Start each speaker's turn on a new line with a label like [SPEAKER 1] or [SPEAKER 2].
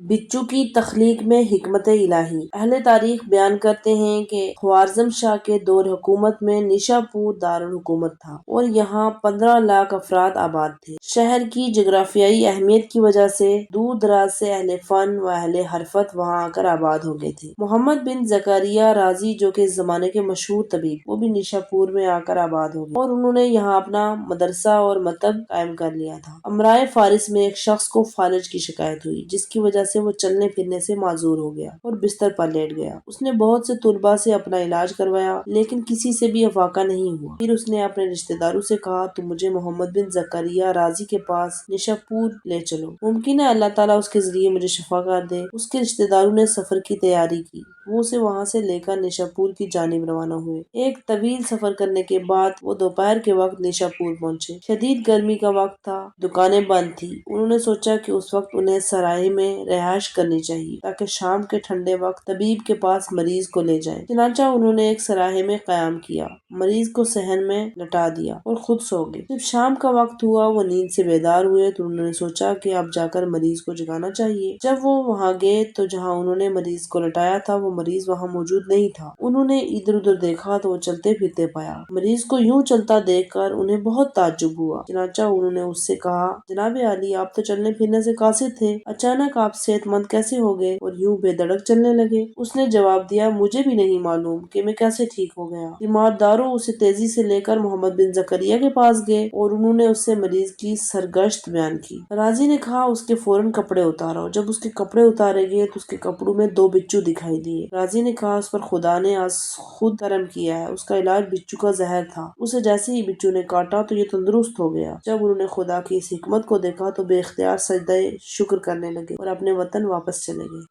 [SPEAKER 1] بچو کی تخلیق میں حکمت الہی۔ اہل تاریخ بیان کرتے ہیں کہ خوارزم شاہ کے دور حکومت میں نیشاپور دارالحکومت تھا اور یہاں 15 لاکھ افراد آباد تھے۔ شہر کی جغرافیائی اہمیت کی وجہ سے دور دراز سے اہل فن و اہل حرفت وہاں آ کر آباد ہو گئے تھے۔ محمد بن زکریا رازی جو کہ اس زمانے کے مشہور طبیب، وہ بھی نیشاپور میں آ کر آباد ہو گئے اور انہوں نے یہاں اپنا مدرسہ اور مکتب قائم کر لیا تھا۔ امرائے فارس میں ایک شخص کو فالج کی شکایت ہوئی، جس کی وجہ سے وہ چلنے پھرنے سے معذور ہو گیا اور بستر پر لیٹ گیا۔ اس نے بہت سے طلباء سے اپنا علاج کروایا لیکن کسی سے بھی افاقہ نہیں ہوا۔ پھر اس نے اپنے رشتہ داروں سے کہا تم مجھے محمد بن زکریا رازی کے پاس نیشاپور لے چلو، ممکن ہے اللہ تعالیٰ اس کے ذریعے مجھے شفا کر دے۔ اس کے رشتہ داروں نے سفر کی تیاری کی، وہ اسے وہاں سے لے کر نیشاپور کی جانب روانہ ہوئے۔ ایک طویل سفر کرنے کے بعد وہ دوپہر کے وقت نیشاپور پہنچے۔ شدید گرمی کا وقت تھا، دکانیں بند تھیں۔ انہوں نے سوچا کہ اس وقت انہیں سرائے میں رہائش کرنی چاہیے تاکہ شام کے ٹھنڈے وقت طبیب کے پاس مریض کو لے جائیں۔ چنانچہ انہوں نے ایک سراہے میں قیام کیا، مریض کو صحن میں لٹا دیا اور خود سو گئے۔ جب شام کا وقت ہوا وہ نیند سے بیدار ہوئے تو انہوں نے سوچا کہ اب جا کر مریض کو جگانا چاہیے۔ جب وہ وہاں گئے تو جہاں انہوں نے مریض کو لٹایا تھا وہ مریض وہاں موجود نہیں تھا۔ انہوں نے ادھر ادھر دیکھا تو وہ چلتے پھرتے پایا۔ مریض کو یوں چلتا دیکھ کر انہیں بہت تعجب ہوا۔ چنانچہ انہوں نے اس سے کہا جناب عالی، آپ تو چلنے پھرنے سے قاصر تھے، اچانک آپ صحت مند کیسے ہو گئے اور یوں بے دھڑک چلنے لگے؟ اس نے جواب دیا مجھے بھی نہیں معلوم کہ میں کیسے ٹھیک ہو گیا۔ تیمارداروں اسے تیزی سے لے کر محمد بن زکریا کے پاس گئے اور انہوں نے اس سے مریض کی سرگشت بیان کی۔ رازی نے کہا اس کے فوراً کپڑے اتارو۔ جب اس کے کپڑے اتارے گئے تو اس کے کپڑوں میں 2 بچو دکھائی دیے۔ رازی نے کہا اس پر خدا نے آج خود کرم کیا ہے، اس کا علاج بچو کا زہر تھا، اسے جیسے ہی بچو نے کاٹا تو یہ تندرست ہو گیا۔ جب انہوں نے خدا کی اس حکمت کو دیکھا تو بے اختیار سجدہ شکر کرنے لگے اور اپنے وطن واپس چلے گئے۔